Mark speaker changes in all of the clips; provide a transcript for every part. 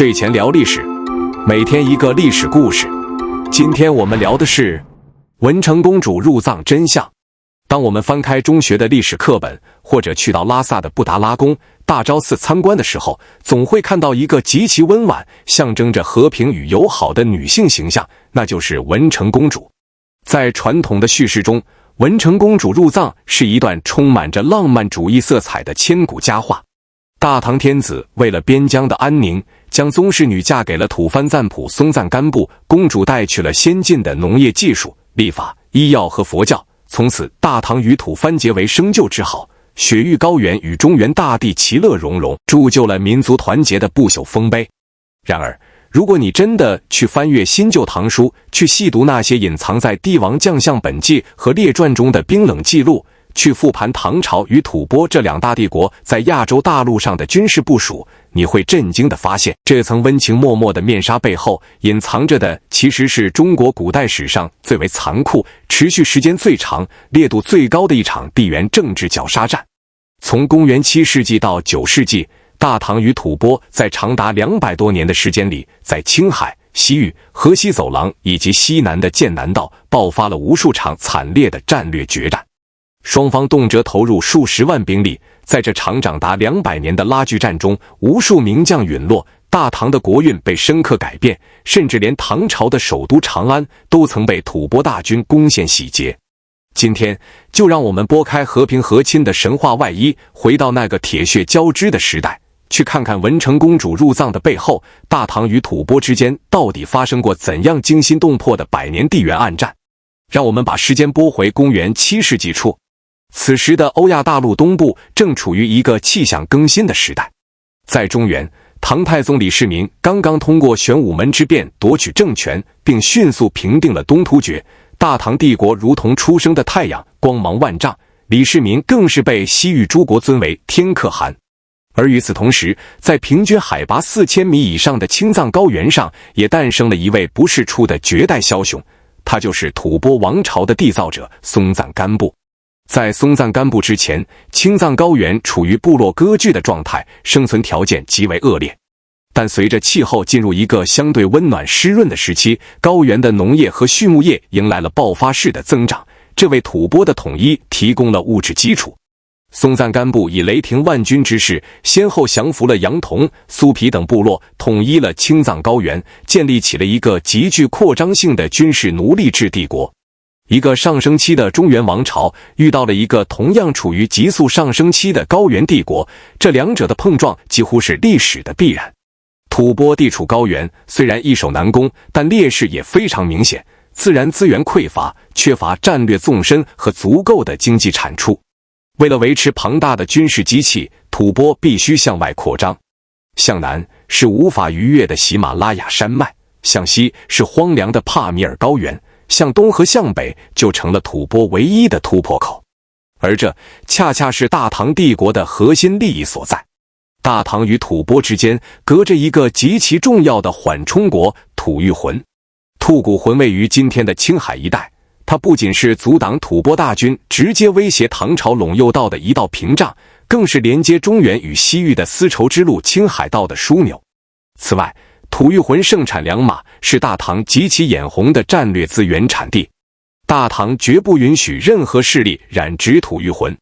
Speaker 1: 睡前聊历史，每天一个历史故事。今天我们聊的是文成公主入藏真相。当我们翻开中学的历史课本，或者去到拉萨的布达拉宫、大昭寺参观的时候，总会看到一个极其温婉、象征着和平与友好的女性形象，那就是文成公主。在传统的叙事中，文成公主入藏是一段充满着浪漫主义色彩的千古佳话。大唐天子为了边疆的安宁，将宗室女嫁给了吐蕃赞普松赞干布，公主带去了先进的农业技术、历法、医药和佛教。从此，大唐与吐蕃结为生旧之好，雪域高原与中原大地其乐融融，铸就了民族团结的不朽丰碑。然而，如果你真的去翻阅新旧唐书，去细读那些隐藏在帝王将相本纪和列传中的冰冷记录，去复盘唐朝与吐蕃这两大帝国在亚洲大陆上的军事部署，你会震惊地发现，这层温情脉脉的面纱背后隐藏着的其实是中国古代史上最为残酷、持续时间最长、烈度最高的一场地缘政治绞杀战。从公元7世纪到9世纪，大唐与吐蕃在长达200多年的时间里，在青海、西域、河西走廊以及西南的剑南道爆发了无数场惨烈的战略决战。双方动辄投入数十万兵力，在这长达200年的拉锯战中，无数名将陨落，大唐的国运被深刻改变，甚至连唐朝的首都长安都曾被吐蕃大军攻陷洗劫。今天，就让我们拨开和平和亲的神话外衣，回到那个铁血交织的时代，去看看文成公主入藏的背后，大唐与吐蕃之间到底发生过怎样惊心动魄的100年地缘暗战。让我们把时间拨回公元7世纪初。此时的欧亚大陆东部正处于一个气象更新的时代。在中原，唐太宗李世民刚刚通过玄武门之变夺取政权，并迅速平定了东突厥，大唐帝国如同初升的太阳，光芒万丈。李世民更是被西域诸国尊为天可汗。而与此同时，在平均海拔4000米以上的青藏高原上，也诞生了一位不世出的绝代枭雄，他就是吐蕃王朝的缔造者松赞干布。在松赞干布之前，青藏高原处于部落割据的状态，生存条件极为恶劣。但随着气候进入一个相对温暖湿润的时期，高原的农业和畜牧业迎来了爆发式的增长，这为吐蕃的统一提供了物质基础。松赞干布以雷霆万钧之势，先后降服了杨童、苏皮等部落，统一了青藏高原，建立起了一个极具扩张性的军事奴隶制帝国。一个上升期的中原王朝遇到了一个同样处于急速上升期的高原帝国，这两者的碰撞几乎是历史的必然。吐蕃地处高原，虽然易守难攻，但劣势也非常明显，自然资源匮乏，缺乏战略纵深和足够的经济产出。为了维持庞大的军事机器，吐蕃必须向外扩张。向南是无法逾越的喜马拉雅山脉，向西是荒凉的帕米尔高原，向东和向北就成了吐蕃唯一的突破口。而这恰恰是大唐帝国的核心利益所在。大唐与吐蕃之间隔着一个极其重要的缓冲国吐谷浑。吐谷浑位于今天的青海一带，它不仅是阻挡吐蕃大军直接威胁唐朝陇右道的一道屏障，更是连接中原与西域的丝绸之路青海道的枢纽。此外，吐谷浑盛产良马，是大唐极其眼红的战略资源产地。大唐绝不允许任何势力染指吐谷浑。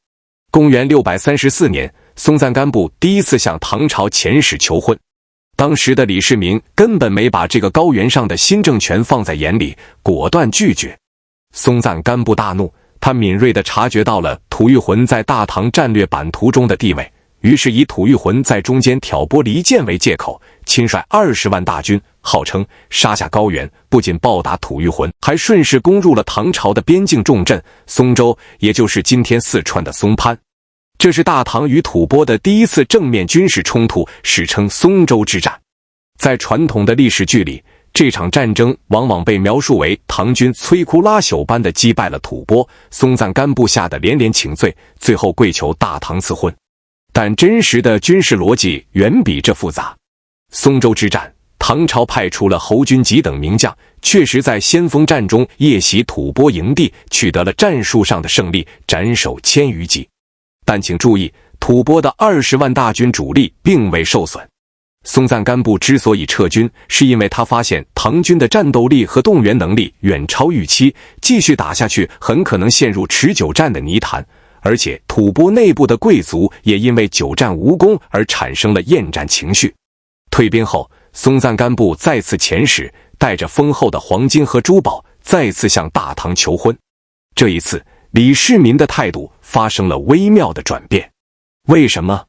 Speaker 1: 公元634年，松赞干布第一次向唐朝遣使求婚。当时的李世民根本没把这个高原上的新政权放在眼里，果断拒绝。松赞干布大怒，他敏锐地察觉到了吐谷浑在大唐战略版图中的地位，于是以吐谷浑在中间挑拨离间为借口，亲率20万大军，号称杀下高原，不仅暴打吐谷浑，还顺势攻入了唐朝的边境重镇松州，也就是今天四川的松潘。这是大唐与吐蕃的第一次正面军事冲突，史称松州之战。在传统的历史剧里，这场战争往往被描述为唐军摧枯拉朽般的击败了吐蕃，松赞干布吓得连连请罪，最后跪求大唐赐婚。但真实的军事逻辑远比这复杂。松州之战，唐朝派出了侯君集等名将，确实在先锋战中夜袭吐蕃营地，取得了战术上的胜利，斩首1000余级。但请注意，吐蕃的20万大军主力并未受损。松赞干布之所以撤军，是因为他发现唐军的战斗力和动员能力远超预期，继续打下去很可能陷入持久战的泥潭，而且吐蕃内部的贵族也因为久战无功而产生了厌战情绪。退兵后，松赞干布再次遣使，带着丰厚的黄金和珠宝，再次向大唐求婚。这一次，李世民的态度发生了微妙的转变。为什么？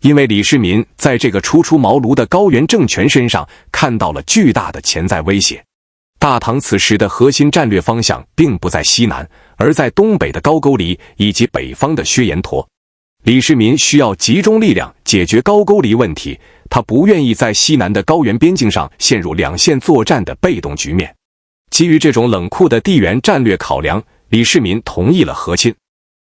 Speaker 1: 因为李世民在这个初出茅庐的高原政权身上看到了巨大的潜在威胁。大唐此时的核心战略方向并不在西南，而在东北的高句丽以及北方的薛延陀。李世民需要集中力量解决高句丽问题，他不愿意在西南的高原边境上陷入两线作战的被动局面。基于这种冷酷的地缘战略考量，李世民同意了和亲。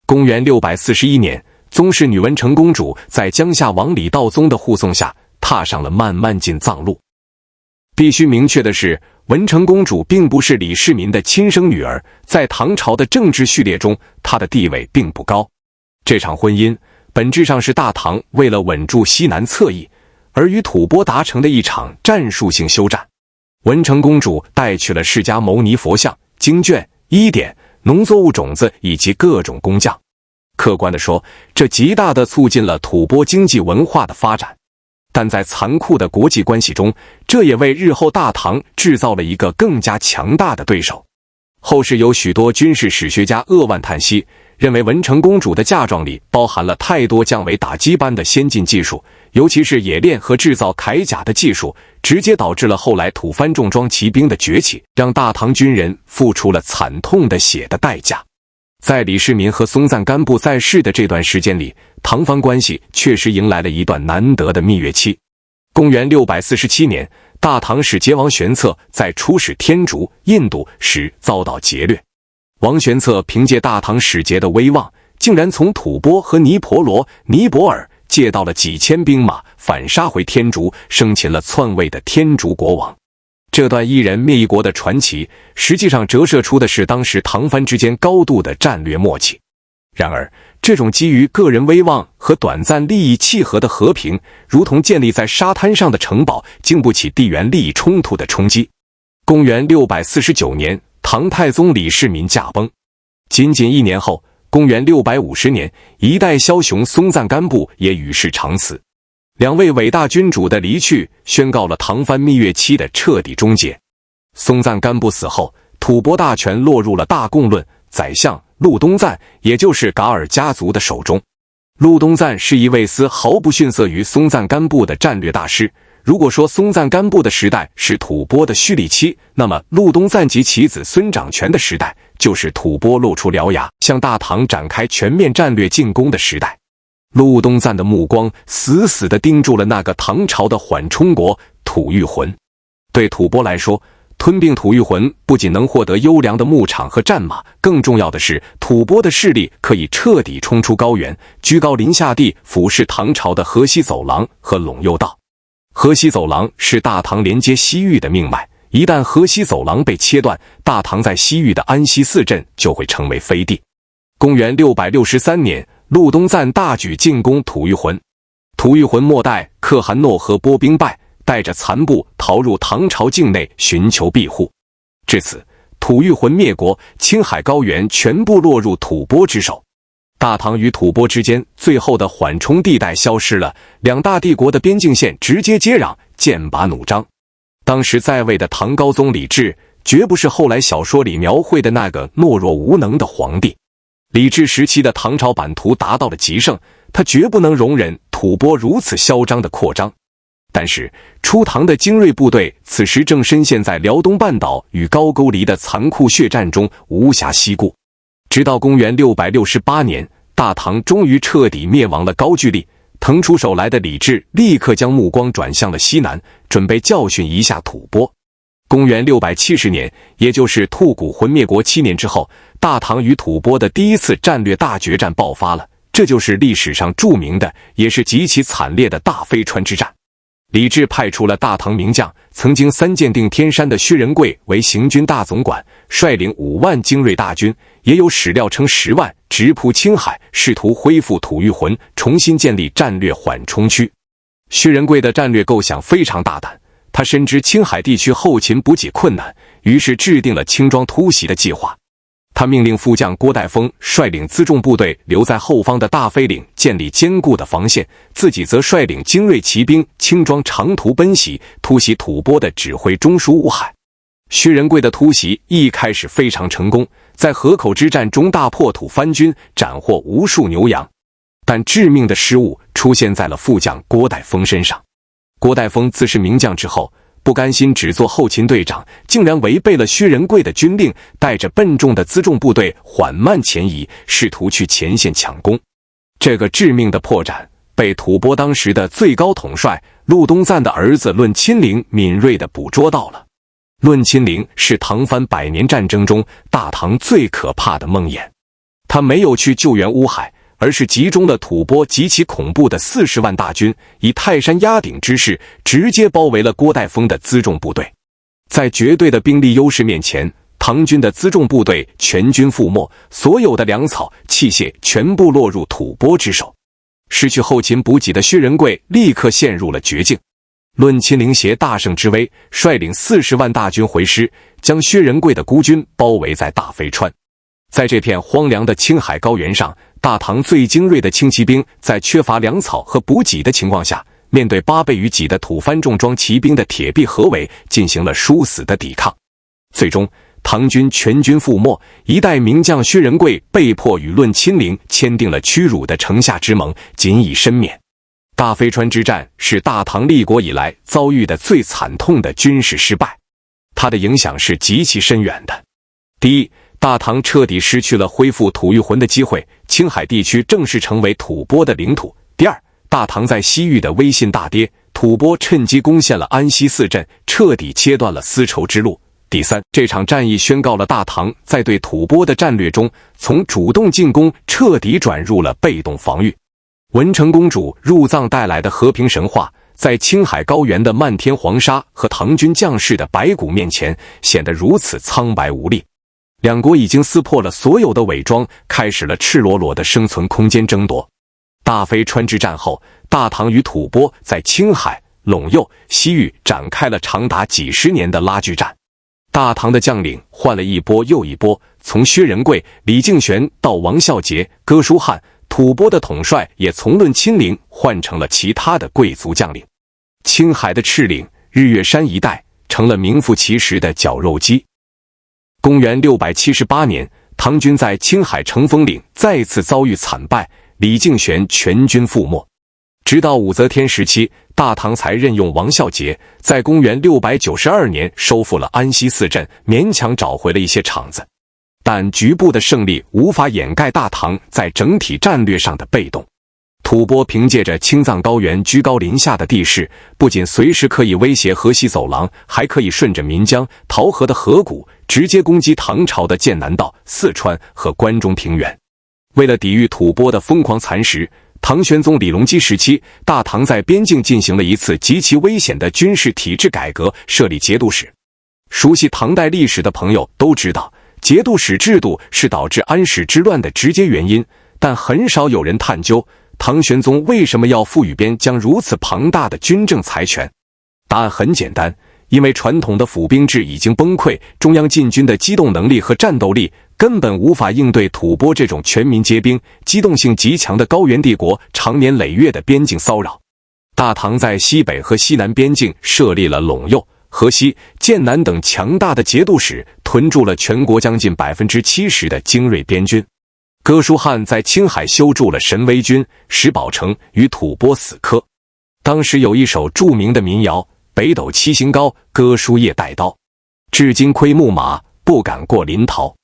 Speaker 1: 公元641年，宗室女文成公主在江夏王李道宗的护送下，踏上了漫漫进藏路。必须明确的是，文成公主并不是李世民的亲生女儿，在唐朝的政治序列中，她的地位并不高。这场婚姻本质上是大唐为了稳住西南侧翼，而与吐蕃达成的一场战术性休战。文成公主带去了释迦牟尼佛像、经卷、衣典、农作物种子以及各种工匠。客观地说，这极大地促进了吐蕃经济文化的发展。但在残酷的国际关系中，这也为日后大唐制造了一个更加强大的对手。后世有许多军事史学家扼腕叹息，认为文成公主的嫁妆里包含了太多降维打击般的先进技术，尤其是冶炼和制造铠甲的技术，直接导致了后来吐蕃重装骑兵的崛起，让大唐军人付出了惨痛的血的代价。在李世民和松赞干布在世的这段时间里，唐蕃关系确实迎来了一段难得的蜜月期。公元647年，大唐使节王玄策在出使天竺、印度时遭到劫掠。王玄策凭借大唐使节的威望，竟然从吐蕃和尼婆罗、尼泊尔借到了几千兵马，反杀回天竺，生擒了篡位的天竺国王。这段一人灭一国的传奇，实际上折射出的是当时唐蕃之间高度的战略默契。然而，这种基于个人威望和短暂利益契合的和平，如同建立在沙滩上的城堡，经不起地缘利益冲突的冲击。公元649年，唐太宗李世民驾崩。仅仅1年后，公元650年，一代枭雄松赞干布也与世长辞。两位伟大君主的离去，宣告了唐蕃蜜月期的彻底终结。松赞干布死后，吐蕃大权落入了大贡论宰相禄东赞，也就是噶尔家族的手中。禄东赞是一位丝毫不逊色于松赞干布的战略大师。如果说松赞干布的时代是吐蕃的蓄力期，那么禄东赞及其子孙掌权的时代，就是吐蕃露出獠牙，向大唐展开全面战略进攻的时代。禄东赞的目光死死地盯住了那个唐朝的缓冲国吐谷浑。对吐蕃来说，吞并吐谷浑不仅能获得优良的牧场和战马，更重要的是吐蕃的势力可以彻底冲出高原，居高临下地俯视唐朝的河西走廊和陇右道。河西走廊是大唐连接西域的命脉，一旦河西走廊被切断，大唐在西域的安西四镇就会成为飞地。公元663年，禄东赞大举进攻吐谷浑。吐谷浑末代可汗诺和波兵败，带着残部逃入唐朝境内寻求庇护。至此，吐谷浑灭国，青海高原全部落入吐蕃之手。大唐与吐蕃之间最后的缓冲地带消失了，两大帝国的边境线直接接壤，剑拔弩张。当时在位的唐高宗李治，绝不是后来小说里描绘的那个懦弱无能的皇帝。李治时期的唐朝版图达到了极盛，他绝不能容忍吐蕃如此嚣张的扩张。但是初唐的精锐部队此时正深陷在辽东半岛与高句丽的残酷血战中，无暇西顾。直到公元668年，大唐终于彻底灭亡了高句丽，腾出手来的李治立刻将目光转向了西南，准备教训一下吐蕃。公元670年，也就是吐谷浑灭国7年之后，大唐与吐蕃的第一次战略大决战爆发了，这就是历史上著名的，也是极其惨烈的大飞川之战。李治派出了大唐名将，曾经3剑定天山的薛仁贵为行军大总管，率领5万精锐大军，也有史料称10万，直扑青海，试图恢复吐谷浑，重新建立战略缓冲区。薛仁贵的战略构想非常大胆，他深知青海地区后勤补给困难，于是制定了轻装突袭的计划。他命令副将郭岱峰率领辎重部队留在后方的大飞岭建立坚固的防线，自己则率领精锐骑兵轻装长途奔袭，突袭吐蕃的指挥中枢乌海。薛仁贵的突袭一开始非常成功，在河口之战中大破吐蕃军，斩获无数牛羊。但致命的失误出现在了副将郭岱峰身上。郭岱峰自是名将之后，不甘心只做后勤队长，竟然违背了薛仁贵的军令，带着笨重的辎重部队缓慢前移，试图去前线抢攻。这个致命的破绽被吐蕃当时的最高统帅陆东赞的儿子论亲陵敏锐地捕捉到了。论亲陵是唐蕃100年战争中大唐最可怕的梦魇，他没有去救援乌海，而是集中了吐蕃极其恐怖的40万大军，以泰山压顶之势直接包围了郭岱峰的辎重部队。在绝对的兵力优势面前，唐军的辎重部队全军覆没，所有的粮草器械全部落入吐蕃之手。失去后勤补给的薛仁贵立刻陷入了绝境。论亲陵携大胜之威，率领40万大军回师，将薛仁贵的孤军包围在大飞川。在这片荒凉的青海高原上，大唐最精锐的轻骑兵在缺乏粮草和补给的情况下，面对8倍于己的吐蕃重装骑兵的铁壁合围，进行了殊死的抵抗。最终唐军全军覆没，一代名将薛仁贵被迫与论亲陵签订了屈辱的城下之盟，仅以身免。大飞川之战是大唐立国以来遭遇的最惨痛的军事失败，它的影响是极其深远的。第一，大唐彻底失去了恢复吐谷浑的机会，青海地区正式成为吐蕃的领土。第二，大唐在西域的威信大跌，吐蕃趁机攻陷了安西四镇，彻底切断了丝绸之路。第三，这场战役宣告了大唐在对吐蕃的战略中，从主动进攻彻底转入了被动防御。文成公主入藏带来的和平神话，在青海高原的漫天黄沙和唐军将士的白骨面前，显得如此苍白无力。两国已经撕破了所有的伪装，开始了赤裸裸的生存空间争夺。大飞川之战后，大唐与吐蕃在青海、陇右、西域展开了长达几十年的拉锯战。大唐的将领换了一波又一波，从薛仁贵、李敬玄到王孝杰、哥舒翰，吐蕃的统帅也从论亲陵换成了其他的贵族将领。青海的赤岭、日月山一带成了名副其实的绞肉机。公元678年，唐军在青海乘风岭再次遭遇惨败，李敬玄全军覆没。直到武则天时期，大唐才任用王孝杰，在公元692年收复了安西四镇，勉强找回了一些场子。但局部的胜利无法掩盖大唐在整体战略上的被动。吐蕃凭借着青藏高原居高临下的地势，不仅随时可以威胁河西走廊，还可以顺着岷江、洮河的河谷直接攻击唐朝的剑南道、四川和关中平原。为了抵御吐蕃的疯狂蚕食，唐玄宗李隆基时期，大唐在边境进行了一次极其危险的军事体制改革，设立节度使。熟悉唐代历史的朋友都知道，节度使制度是导致安史之乱的直接原因，但很少有人探究唐玄宗为什么要赋予边疆如此庞大的军政财权。答案很简单，因为传统的府兵制已经崩溃，中央禁军的机动能力和战斗力根本无法应对吐蕃这种全民皆兵、机动性极强的高原帝国长年累月的边境骚扰。大唐在西北和西南边境设立了陇右、河西、剑南等强大的节度使，屯驻了全国将近 70% 的精锐边军。哥舒翰在青海修筑了神威军、石宝城，与吐蕃死磕。当时有一首著名的民谣：北斗七星高，哥舒夜带刀，至今窥牧马，不敢过临洮。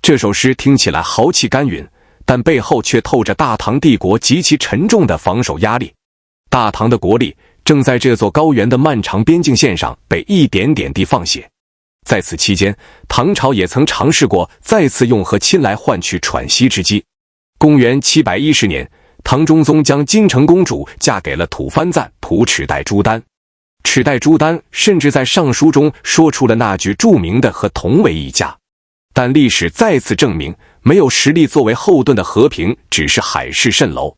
Speaker 1: 这首诗听起来豪气干云，但背后却透着大唐帝国极其沉重的防守压力。大唐的国力正在这座高原的漫长边境线上被一点点地放血。在此期间，唐朝也曾尝试过再次用和亲来换取喘息之机。公元710年，唐中宗将金城公主嫁给了吐蕃赞普齿代朱丹。齿代朱丹甚至在上书中说出了那句著名的和同为一家。但历史再次证明，没有实力作为后盾的和平只是海市蜃楼。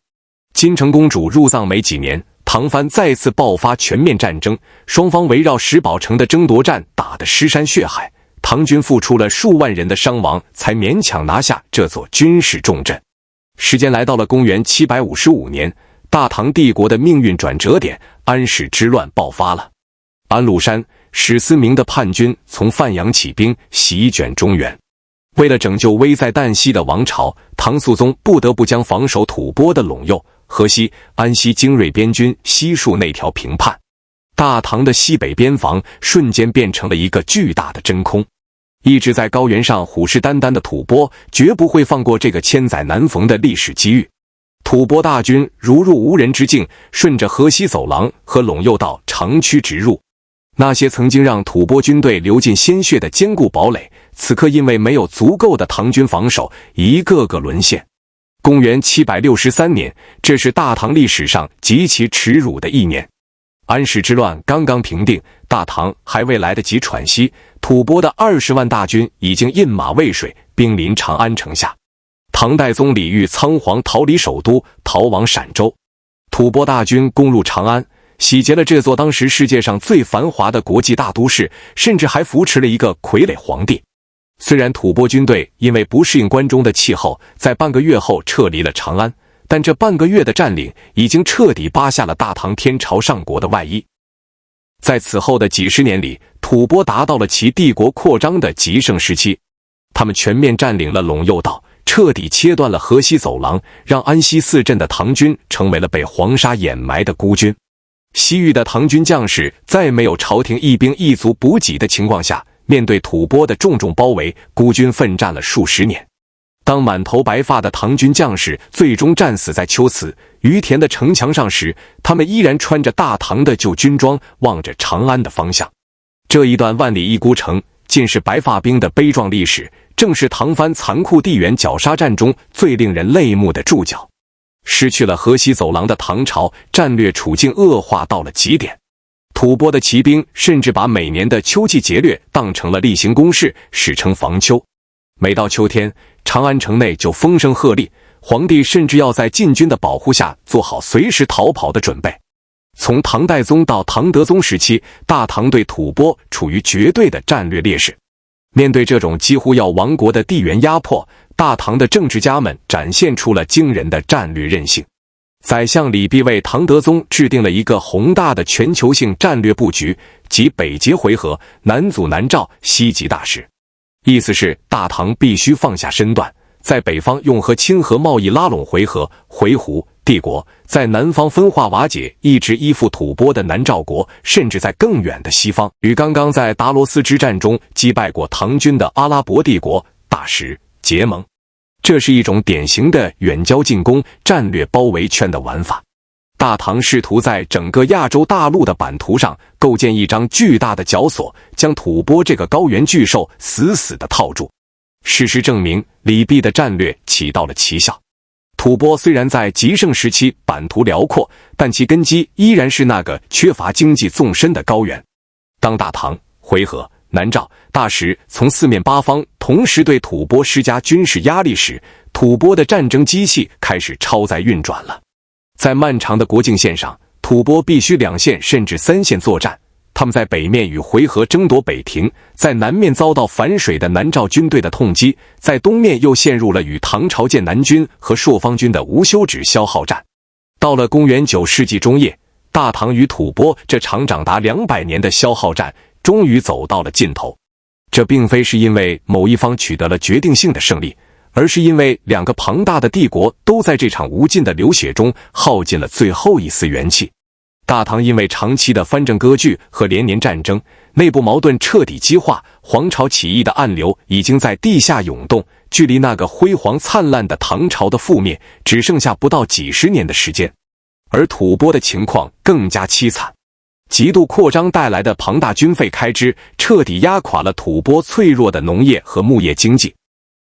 Speaker 1: 金城公主入藏没几年，唐蕃再次爆发全面战争，双方围绕石宝城的争夺战打得尸山血海，唐军付出了数万人的伤亡，才勉强拿下这座军事重镇。时间来到了公元755年，大唐帝国的命运转折点，安史之乱爆发了。安禄山、史思明的叛军从范阳起兵，席卷中原。为了拯救危在旦夕的王朝，唐肃宗不得不将防守吐蕃的陇右、河西、安西精锐边军悉数内调平叛。大唐的西北边防瞬间变成了一个巨大的真空。一直在高原上虎视眈眈的吐蕃绝不会放过这个千载难逢的历史机遇。吐蕃大军如入无人之境，顺着河西走廊和陇右道长驱直入。那些曾经让吐蕃军队流尽鲜血的坚固堡垒，此刻因为没有足够的唐军防守，一个个沦陷。公元763年，这是大唐历史上极其耻辱的一年。安史之乱刚刚平定，大唐还未来得及喘息，吐蕃的20万大军已经印马渭水，兵临长安城下。唐代宗李煜仓皇逃离首都，逃往陕州。吐蕃大军攻入长安，洗劫了这座当时世界上最繁华的国际大都市，甚至还扶持了一个傀儡皇帝。虽然吐蕃军队因为不适应关中的气候，在半个月后撤离了长安，但这半个月的占领已经彻底扒下了大唐天朝上国的外衣。在此后的几十年里，吐蕃达到了其帝国扩张的极盛时期。他们全面占领了陇右道，彻底切断了河西走廊，让安西四镇的唐军成为了被黄沙掩埋的孤军。西域的唐军将士在没有朝廷一兵一卒补给的情况下，面对吐蕃的重重包围，孤军奋战了数十年。当满头白发的唐军将士最终战死在龟兹、于田的城墙上时，他们依然穿着大唐的旧军装，望着长安的方向。这一段万里一孤城，尽是白发兵的悲壮历史，正是唐蕃残酷地缘绞杀战中最令人泪目的注脚。失去了河西走廊的唐朝，战略处境恶化到了极点。吐蕃的骑兵甚至把每年的秋季劫掠当成了例行公事，史称防秋。每到秋天，长安城内就风声鹤唳，皇帝甚至要在禁军的保护下做好随时逃跑的准备。从唐代宗到唐德宗时期，大唐对吐蕃处于绝对的战略劣势。面对这种几乎要亡国的地缘压迫，大唐的政治家们展现出了惊人的战略韧性。宰相李泌为唐德宗制定了一个宏大的全球性战略布局，即北结回纥，南阻南诏，西击大食。意思是大唐必须放下身段，在北方用和亲和贸易拉拢回纥、回鹘帝国，在南方分化瓦解一直依附吐蕃的南诏国，甚至在更远的西方，与刚刚在达罗斯之战中击败过唐军的阿拉伯帝国大食结盟。这是一种典型的远交近攻、战略包围圈的玩法。大唐试图在整个亚洲大陆的版图上构建一张巨大的绞索，将吐蕃这个高原巨兽死死地套住。事实证明，李泌的战略起到了奇效。吐蕃虽然在极盛时期版图辽阔，但其根基依然是那个缺乏经济纵深的高原。当大唐、回纥、南诏、大食从四面八方同时对吐蕃施加军事压力时，吐蕃的战争机器开始超载运转了。在漫长的国境线上，吐蕃必须2线甚至3线作战。他们在北面与回纥争夺北庭，在南面遭到反水的南诏军队的痛击，在东面又陷入了与唐朝建南军和朔方军的无休止消耗战。到了公元9世纪中叶，大唐与吐蕃这场长达200年的消耗战终于走到了尽头。这并非是因为某一方取得了决定性的胜利，而是因为2个庞大的帝国都在这场无尽的流血中耗尽了最后一丝元气。大唐因为长期的藩镇割据和连年战争，内部矛盾彻底激化，皇朝起义的暗流已经在地下涌动，距离那个辉煌灿烂的唐朝的覆灭只剩下不到几十年的时间。而吐蕃的情况更加凄惨，极度扩张带来的庞大军费开支彻底压垮了吐蕃脆弱的农业和牧业经济。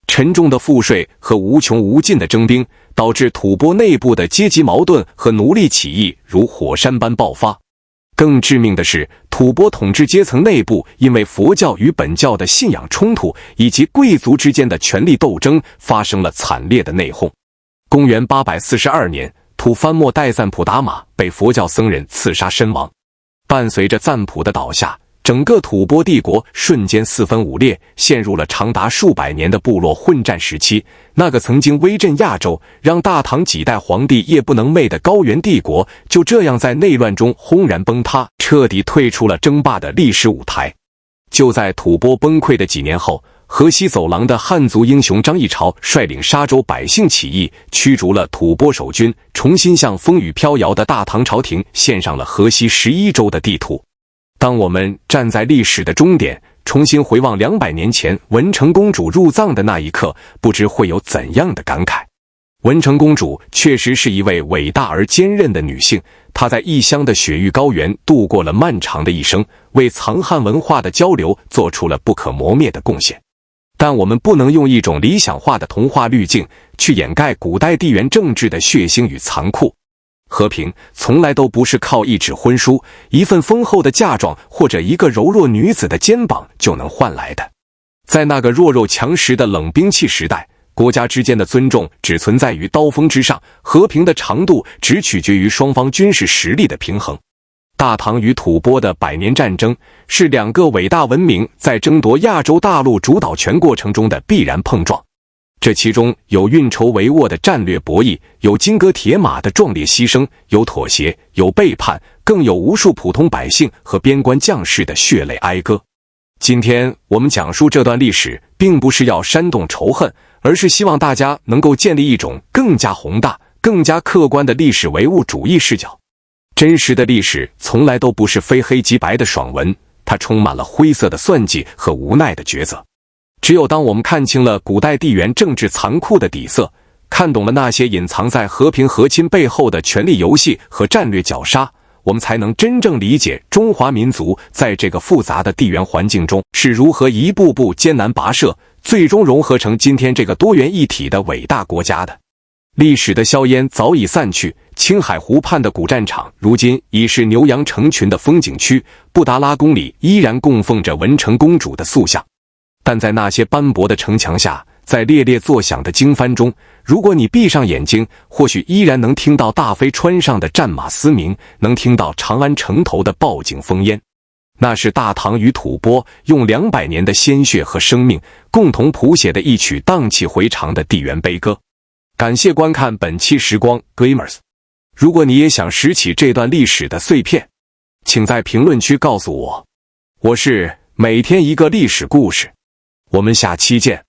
Speaker 1: 沉重的赋税和无穷无尽的征兵，导致吐蕃内部的阶级矛盾和奴隶起义如火山般爆发。更致命的是，吐蕃统治阶层内部因为佛教与本教的信仰冲突以及贵族之间的权力斗争发生了惨烈的内讧。公元842年，吐蕃末代赞普达玛被佛教僧人刺杀身亡。伴随着赞普的倒下，整个吐蕃帝国瞬间四分五裂，陷入了长达数百年的部落混战时期。那个曾经威震亚洲，让大唐几代皇帝夜不能寐的高原帝国，就这样在内乱中轰然崩塌，彻底退出了争霸的历史舞台。就在吐蕃崩溃的几年后，河西走廊的汉族英雄张议潮率领沙州百姓起义，驱逐了吐蕃守军，重新向风雨飘摇的大唐朝廷献上了河西11州的地图。当我们站在历史的终点，重新回望200年前文成公主入藏的那一刻，不知会有怎样的感慨。文成公主确实是一位伟大而坚韧的女性，她在异乡的雪域高原度过了漫长的一生，为藏汉文化的交流做出了不可磨灭的贡献。但我们不能用一种理想化的童话滤镜去掩盖古代地缘政治的血腥与残酷。和平从来都不是靠一纸婚书、一份丰厚的嫁妆或者一个柔弱女子的肩膀就能换来的。在那个弱肉强食的冷兵器时代，国家之间的尊重只存在于刀锋之上，和平的长度只取决于双方军事实力的平衡。大唐与吐蕃的100年战争是两个伟大文明在争夺亚洲大陆主导权过程中的必然碰撞。这其中有运筹帷幄的战略博弈，有金戈铁马的壮烈牺牲，有妥协，有背叛，更有无数普通百姓和边关将士的血泪哀歌。今天我们讲述这段历史，并不是要煽动仇恨，而是希望大家能够建立一种更加宏大、更加客观的历史唯物主义视角。真实的历史从来都不是非黑即白的爽文，它充满了灰色的算计和无奈的抉择。只有当我们看清了古代地缘政治残酷的底色，看懂了那些隐藏在和平和亲背后的权力游戏和战略绞杀，我们才能真正理解中华民族在这个复杂的地缘环境中是如何一步步艰难跋涉，最终融合成今天这个多元一体的伟大国家的。历史的硝烟早已散去，青海湖畔的古战场如今已是牛羊成群的风景区，布达拉宫里依然供奉着文成公主的塑像。但在那些斑驳的城墙下，在猎猎作响的经幡中，如果你闭上眼睛，或许依然能听到大飞川上的战马嘶鸣，能听到长安城头的报警烽烟。那是大唐与吐蕃用200年的鲜血和生命共同谱写的一曲荡气回肠的地缘悲歌。感谢观看本期时光 Gamers。 如果你也想拾起这段历史的碎片，请在评论区告诉我。我是每天一个历史故事，我们下期见。